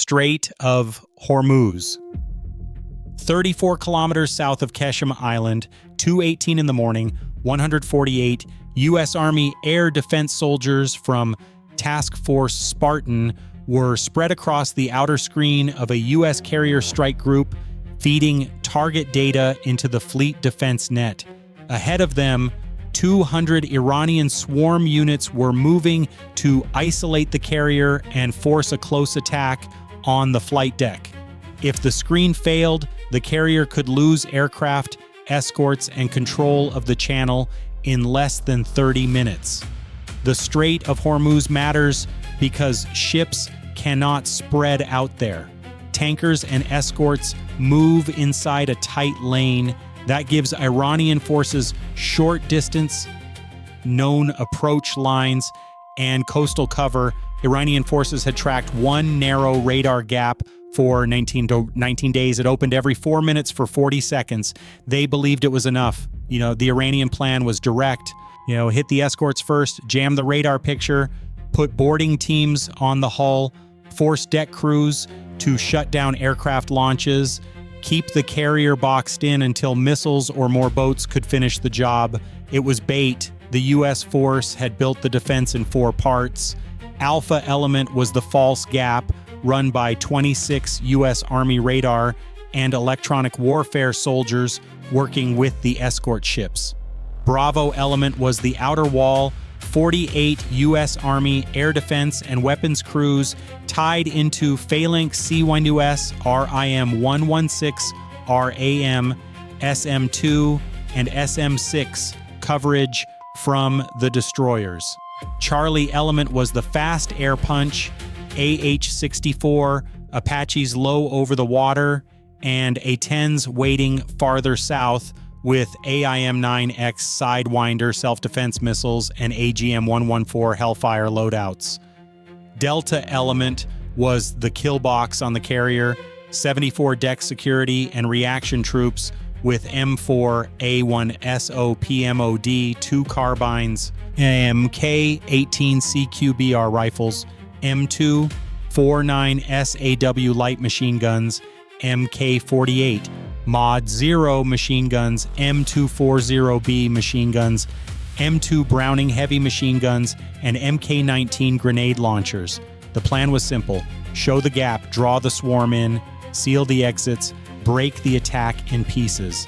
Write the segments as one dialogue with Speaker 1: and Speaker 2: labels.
Speaker 1: Strait of Hormuz. 34 kilometers south of Keshem Island, 2:18 in the morning, 148 U.S. Army air defense soldiers from Task Force Spartan were spread across the outer screen of a U.S. carrier strike group, feeding target data into the fleet defense net. Ahead of them, 200 Iranian swarm units were moving to isolate the carrier and force a close attack on the flight deck. If the screen failed, the carrier could lose aircraft, escorts, and control of the channel in less than 30 minutes. The Strait of Hormuz matters because ships cannot spread out there. Tankers and escorts move inside a tight lane that gives Iranian forces short distance, known approach lines, and coastal cover. Iranian forces had tracked one narrow radar gap for 19 days. It opened every 4 minutes for 40 seconds. They believed it was enough. The Iranian plan was direct. Hit the escorts first, jam the radar picture, put boarding teams on the hull, force deck crews to shut down aircraft launches, keep the carrier boxed in until missiles or more boats could finish the job. It was bait. The U.S. force had built the defense in 4 parts. Alpha Element was the false gap, run by 26 U.S. Army radar and electronic warfare soldiers working with the escort ships. Bravo Element was the outer wall, 48 U.S. Army air defense and weapons crews tied into Phalanx C-1US, RIM-116, RAM, SM-2, and SM-6 coverage from the destroyers. Charlie Element was the fast air punch, AH-64, Apaches low over the water, and A-10s waiting farther south with AIM-9X Sidewinder self-defense missiles and AGM-114 Hellfire loadouts. Delta Element was the kill box on the carrier, 74 deck security and reaction troops with M4A1SO PMOD 2 carbines, MK-18 CQBR rifles, M2 49 SAW light machine guns, MK-48 Mod 0 machine guns, M240B machine guns, M2 Browning heavy machine guns, and MK-19 grenade launchers. The plan was simple: show the gap, draw the swarm in, seal the exits, break the attack in pieces.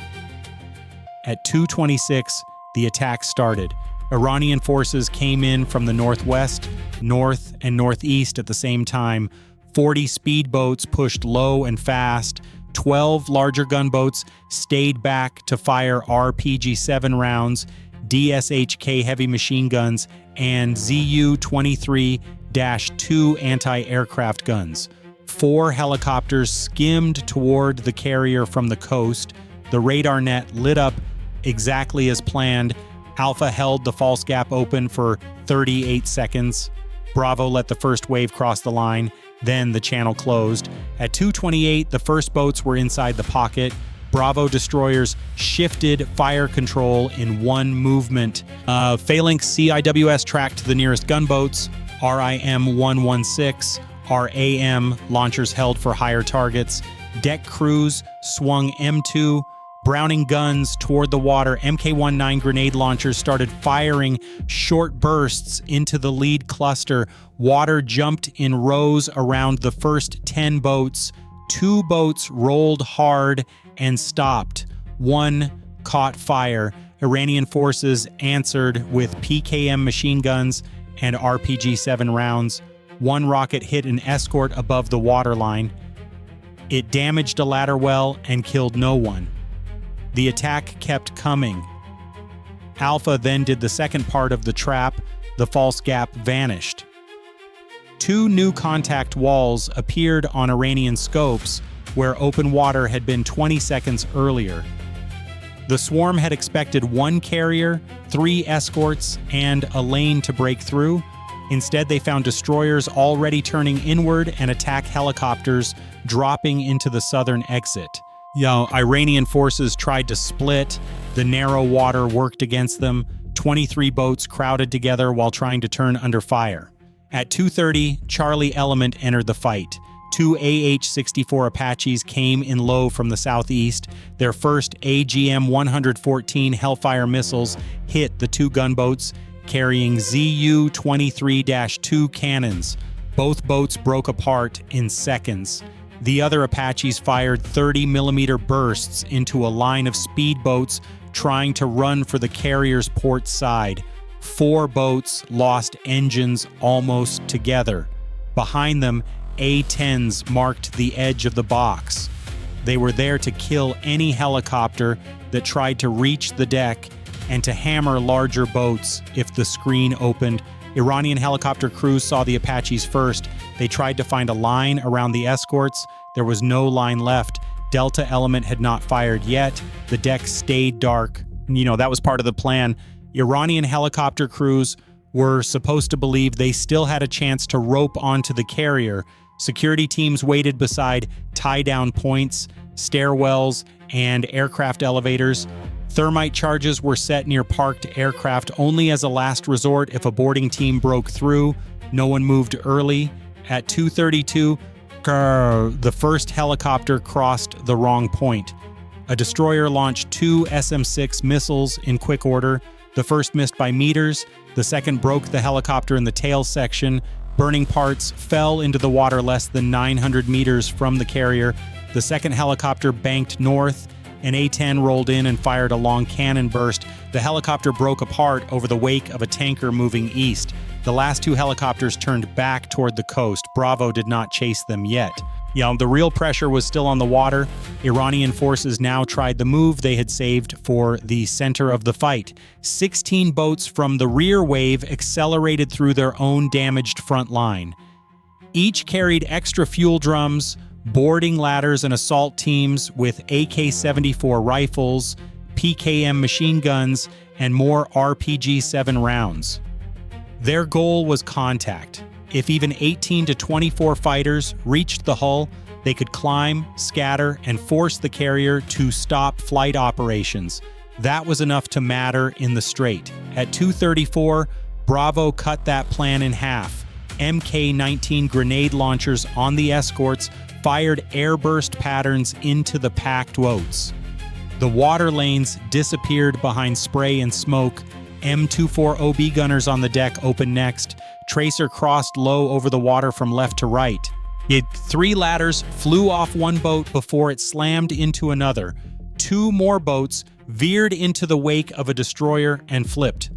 Speaker 1: At 2:26, the attack started. Iranian forces came in from the northwest, north, and northeast at the same time. 40 speedboats pushed low and fast. 12 larger gunboats stayed back to fire RPG-7 rounds, DSHK heavy machine guns, and ZU-23-2 anti-aircraft guns. 4 helicopters skimmed toward the carrier from the coast. The radar net lit up exactly as planned. Alpha held the false gap open for 38 seconds. Bravo let the first wave cross the line. Then the channel closed. At 2:28, the first boats were inside the pocket. Bravo destroyers shifted fire control in one movement. Phalanx CIWS tracked the nearest gunboats. RIM-116, RAM launchers held for higher targets. Deck crews swung M2 Browning guns toward the water. MK-19 grenade launchers started firing short bursts into the lead cluster. Water jumped in rows around the first 10 boats. 2 boats rolled hard and stopped. 1 caught fire. Iranian forces answered with PKM machine guns and RPG-7 rounds. 1 rocket hit an escort above the waterline. It damaged a ladder well and killed no one. The attack kept coming. Alpha then did the second part of the trap. The false gap vanished. 2 new contact walls appeared on Iranian scopes where open water had been 20 seconds earlier. The swarm had expected 1 carrier, 3 escorts, and a lane to break through. Instead, they found destroyers already turning inward and attack helicopters dropping into the southern exit. Iranian forces tried to split. The narrow water worked against them. 23 boats crowded together while trying to turn under fire. At 2:30, Charlie Element entered the fight. Two AH-64 Apaches came in low from the southeast. Their first AGM-114 Hellfire missiles hit the two gunboats carrying ZU-23-2 cannons. Both boats broke apart in seconds. The other Apaches fired 30-millimeter bursts into a line of speedboats trying to run for the carrier's port side. 4 boats lost engines almost together. Behind them, A-10s marked the edge of the box. They were there to kill any helicopter that tried to reach the deck and to hammer larger boats if the screen opened. Iranian helicopter crews saw the Apaches first. They tried to find a line around the escorts. There was no line left. Delta element had not fired yet. The deck stayed dark. That was part of the plan. Iranian helicopter crews were supposed to believe they still had a chance to rope onto the carrier. Security teams waited beside tie-down points, stairwells, and aircraft elevators. Thermite charges were set near parked aircraft only as a last resort if a boarding team broke through. No one moved early. At 2:32, the first helicopter crossed the wrong point. A destroyer launched 2 SM-6 missiles in quick order. The first missed by meters. The second broke the helicopter in the tail section. Burning parts fell into the water less than 900 meters from the carrier. The second helicopter banked north. An A-10 rolled in and fired a long cannon burst. The helicopter broke apart over the wake of a tanker moving east. The last 2 helicopters turned back toward the coast. Bravo did not chase them yet. The real pressure was still on the water. Iranian forces now tried the move they had saved for the center of the fight. 16 boats from the rear wave accelerated through their own damaged front line. Each carried extra fuel drums, boarding ladders, and assault teams with AK-74 rifles, PKM machine guns, and more RPG-7 rounds. Their goal was contact. If even 18 to 24 fighters reached the hull, they could climb, scatter, and force the carrier to stop flight operations. That was enough to matter in the strait. At 2:34, Bravo cut that plan in half. MK-19 grenade launchers on the escorts fired airburst patterns into the packed boats. The water lanes disappeared behind spray and smoke. M24 OB gunners on the deck opened next. Tracer crossed low over the water from left to right. 3 ladders flew off one boat before it slammed into another. 2 more boats veered into the wake of a destroyer and flipped.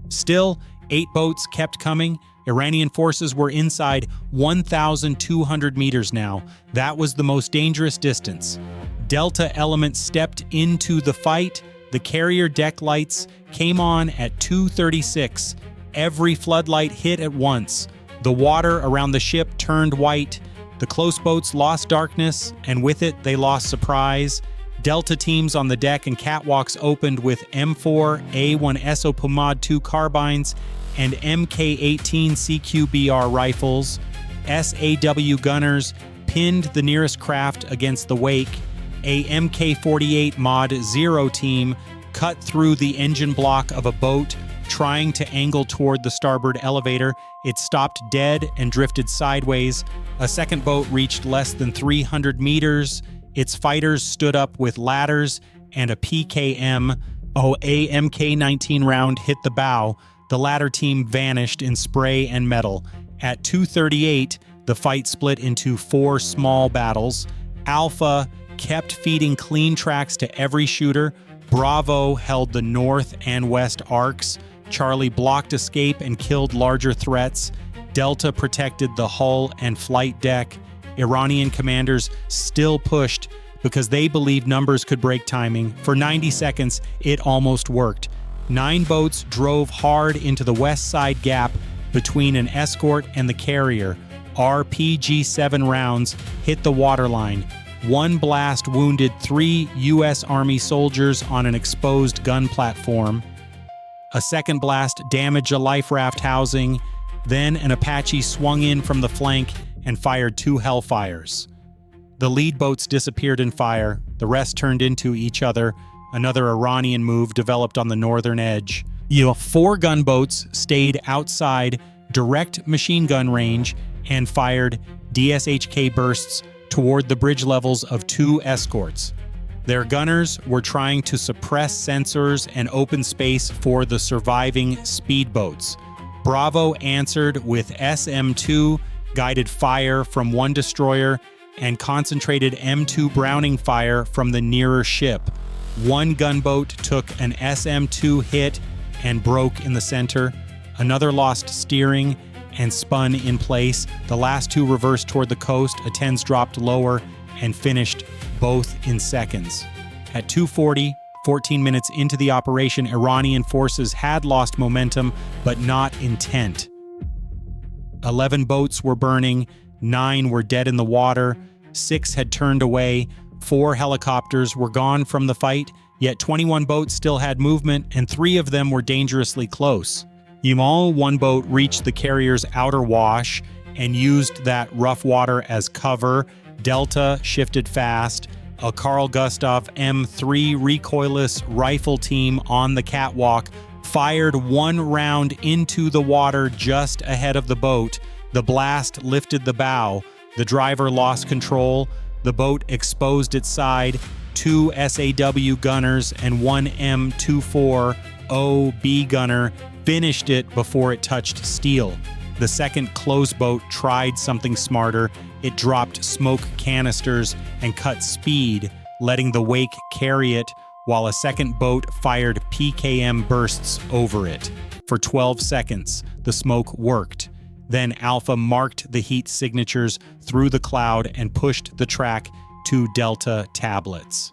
Speaker 1: Still, 8 boats kept coming. Iranian forces were inside 1,200 meters now. That was the most dangerous distance. Delta element stepped into the fight. The carrier deck lights came on at 2:36. Every floodlight hit at once. The water around the ship turned white. The close boats lost darkness, and with it, they lost surprise. Delta teams on the deck and catwalks opened with M4 A1SO Pomad 2 carbines and MK-18 CQBR rifles. SAW gunners pinned the nearest craft against the wake. A MK-48 Mod 0 team cut through the engine block of a boat, trying to angle toward the starboard elevator. It stopped dead and drifted sideways. A second boat reached less than 300 meters. Its fighters stood up with ladders, and a PKM, a MK-19 round hit the bow. The ladder team vanished in spray and metal. At 2:38, the fight split into 4 small battles. Alpha kept feeding clean tracks to every shooter. Bravo held the north and west arcs. Charlie blocked escape and killed larger threats. Delta protected the hull and flight deck. Iranian commanders still pushed because they believed numbers could break timing. For 90 seconds, it almost worked. 9 boats drove hard into the west side gap between an escort and the carrier. RPG-7 rounds hit the waterline. One blast wounded 3 U.S. Army soldiers on an exposed gun platform. A second blast damaged a life raft housing. Then an Apache swung in from the flank and fired 2 Hellfires. The lead boats disappeared in fire. The rest turned into each other. Another Iranian move developed on the northern edge. 4 gunboats stayed outside direct machine gun range and fired DSHK bursts toward the bridge levels of 2 escorts. Their gunners were trying to suppress sensors and open space for the surviving speedboats. Bravo answered with SM-2 guided fire from one destroyer and concentrated M2 Browning fire from the nearer ship. One gunboat took an SM-2 hit and broke in the center. Another lost steering and spun in place. The last 2 reversed toward the coast. A-10s dropped lower and finished both in seconds. At 2:40, 14 minutes into the operation, Iranian forces had lost momentum, but not intent. 11 boats were burning, 9 were dead in the water, 6 had turned away, 4 helicopters were gone from the fight, yet 21 boats still had movement, and 3 of them were dangerously close. Yamal, one boat, reached the carrier's outer wash and used that rough water as cover. Delta shifted fast. A Carl Gustav M3 recoilless rifle team on the catwalk fired 1 round into the water just ahead of the boat. The blast lifted the bow. The driver lost control. The boat exposed its side. 2 SAW gunners and 1 M24OB gunner finished it before it touched steel. The second close boat tried something smarter. It dropped smoke canisters and cut speed, letting the wake carry it, while a second boat fired PKM bursts over it. For 12 seconds, the smoke worked. Then Alpha marked the heat signatures through the cloud and pushed the track to Delta tablets.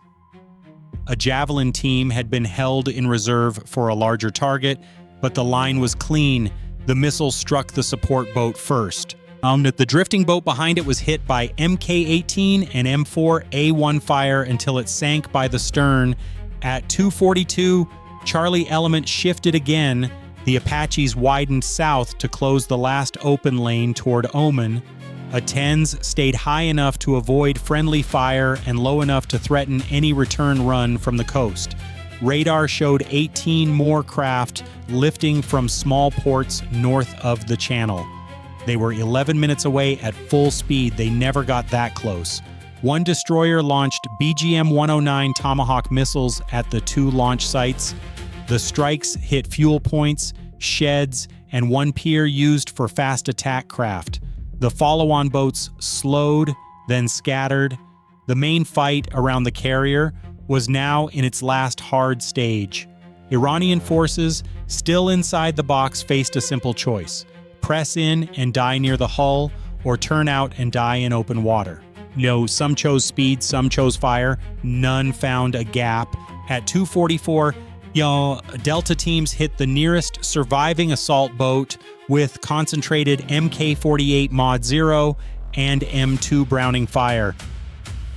Speaker 1: A Javelin team had been held in reserve for a larger target, but the line was clean. The missile struck the support boat first. The drifting boat behind it was hit by Mk-18 and M4A1 fire until it sank by the stern. At 2:42, Charlie Element shifted again. The Apaches widened south to close the last open lane toward Oman. A-10s stayed high enough to avoid friendly fire and low enough to threaten any return run from the coast. Radar showed 18 more craft lifting from small ports north of the channel. They were 11 minutes away at full speed. They never got that close. One destroyer launched BGM-109 Tomahawk missiles at the 2 launch sites. The strikes hit fuel points, sheds, and 1 pier used for fast attack craft. The follow-on boats slowed, then scattered. The main fight around the carrier was now in its last hard stage. Iranian forces, still inside the box, faced a simple choice: press in and die near the hull, or turn out and die in open water. Some chose speed, some chose fire. None found a gap. At 2:44, Delta teams hit the nearest surviving assault boat with concentrated Mk-48 Mod 0 and M2 Browning fire.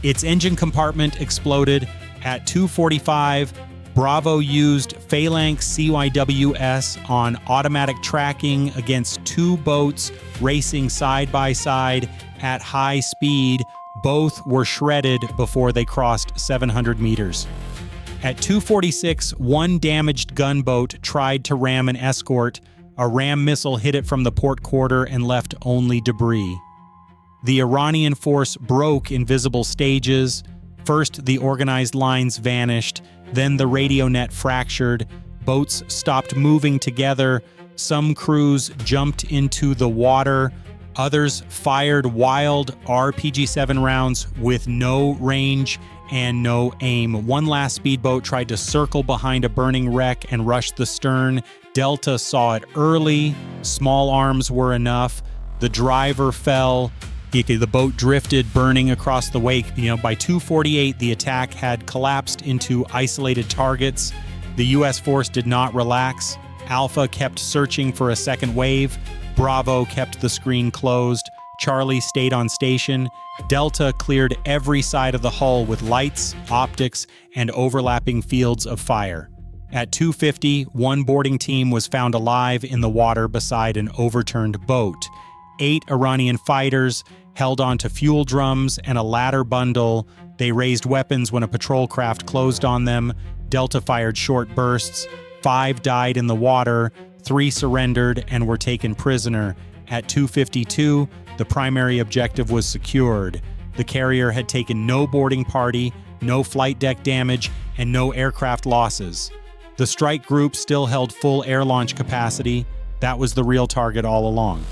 Speaker 1: Its engine compartment exploded. At 2:45, Bravo used Phalanx CYWS on automatic tracking against 2 boats racing side by side at high speed. Both were shredded before they crossed 700 meters. At 2:46, 1 damaged gunboat tried to ram an escort. A ram missile hit it from the port quarter and left only debris. The Iranian force broke in visible stages. First, the organized lines vanished, then the radio net fractured, boats stopped moving together, some crews jumped into the water, others fired wild RPG-7 rounds with no range and no aim. One last speedboat tried to circle behind a burning wreck and rush the stern. Delta saw it early, small arms were enough, the driver fell. The boat drifted, burning across the wake. By 2:48, the attack had collapsed into isolated targets. The U.S. force did not relax. Alpha kept searching for a second wave. Bravo kept the screen closed. Charlie stayed on station. Delta cleared every side of the hull with lights, optics, and overlapping fields of fire. At 2:50, 1 boarding team was found alive in the water beside an overturned boat. 8 Iranian fighters held onto fuel drums and a ladder bundle. They raised weapons when a patrol craft closed on them. Delta fired short bursts. 5 died in the water. 3 surrendered and were taken prisoner. At 2:52, The primary objective was secured. The carrier had taken no boarding party, no flight deck damage, and no aircraft losses. The strike group still held full air launch capacity. That was the real target all along.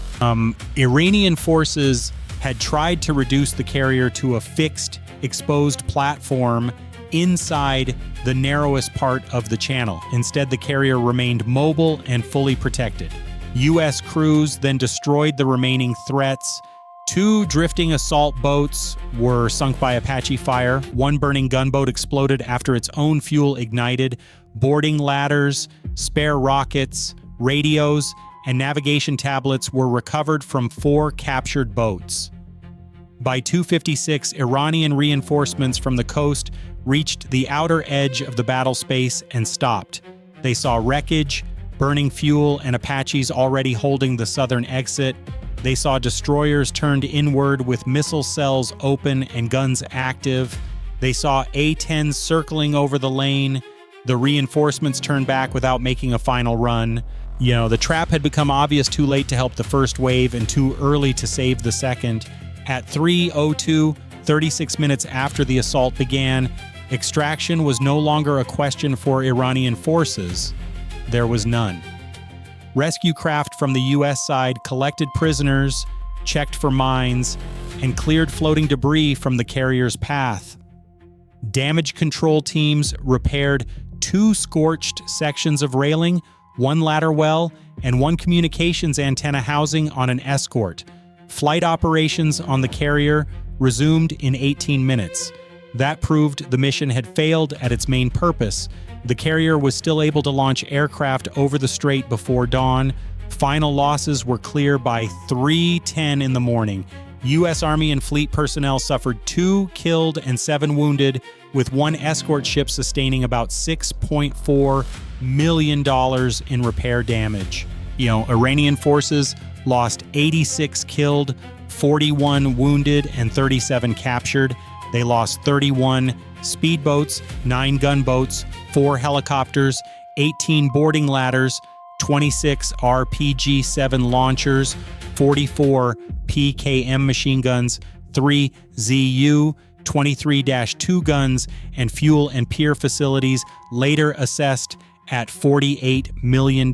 Speaker 1: Iranian forces had tried to reduce the carrier to a fixed, exposed platform inside the narrowest part of the channel. Instead, the carrier remained mobile and fully protected. U.S. crews then destroyed the remaining threats. 2 drifting assault boats were sunk by Apache fire. 1 burning gunboat exploded after its own fuel ignited. Boarding ladders, spare rockets, radios, and navigation tablets were recovered from 4 captured boats. By 2:56, Iranian reinforcements from the coast reached the outer edge of the battle space and stopped. They saw wreckage, burning fuel, and Apaches already holding the southern exit. They saw destroyers turned inward with missile cells open and guns active. They saw A-10s circling over the lane. The reinforcements turned back without making a final run. The trap had become obvious too late to help the first wave and too early to save the second. At 3:02, 36 minutes after the assault began, extraction was no longer a question for Iranian forces. There was none. Rescue craft from the U.S. side collected prisoners, checked for mines, and cleared floating debris from the carrier's path. Damage control teams repaired 2 scorched sections of railing, 1 ladder well, and 1 communications antenna housing on an escort. Flight operations on the carrier resumed in 18 minutes. That proved the mission had failed at its main purpose. The carrier was still able to launch aircraft over the strait before dawn. Final losses were clear by 3:10 in the morning. U.S. Army and fleet personnel suffered 2 killed and 7 wounded, with 1 escort ship sustaining about $6.4 million in repair damage. Iranian forces lost 86 killed, 41 wounded, and 37 captured. They lost 31 speedboats, 9 gunboats, 4 helicopters, 18 boarding ladders, 26 RPG-7 launchers, 44 PKM machine guns, 3 ZU, 23-2 guns, and fuel and pier facilities, later assessed at $48 million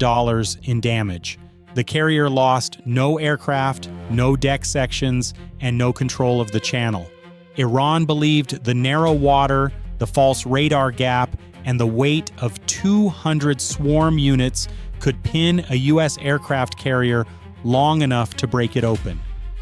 Speaker 1: in damage. The carrier lost no aircraft, no deck sections, and no control of the channel. Iran believed the narrow water, the false radar gap, and the weight of 200 swarm units could pin a U.S. aircraft carrier long enough to break it open.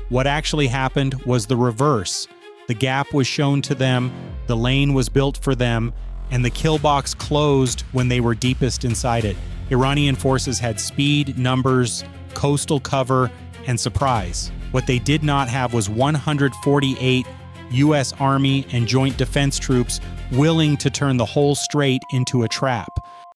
Speaker 1: What actually happened was the reverse. The gap was shown to them, the lane was built for them, and the kill box closed when they were deepest inside it. Iranian forces had speed, numbers, coastal cover, and surprise. What they did not have was 148 U.S. Army and Joint Defense troops willing to turn the whole strait into a trap.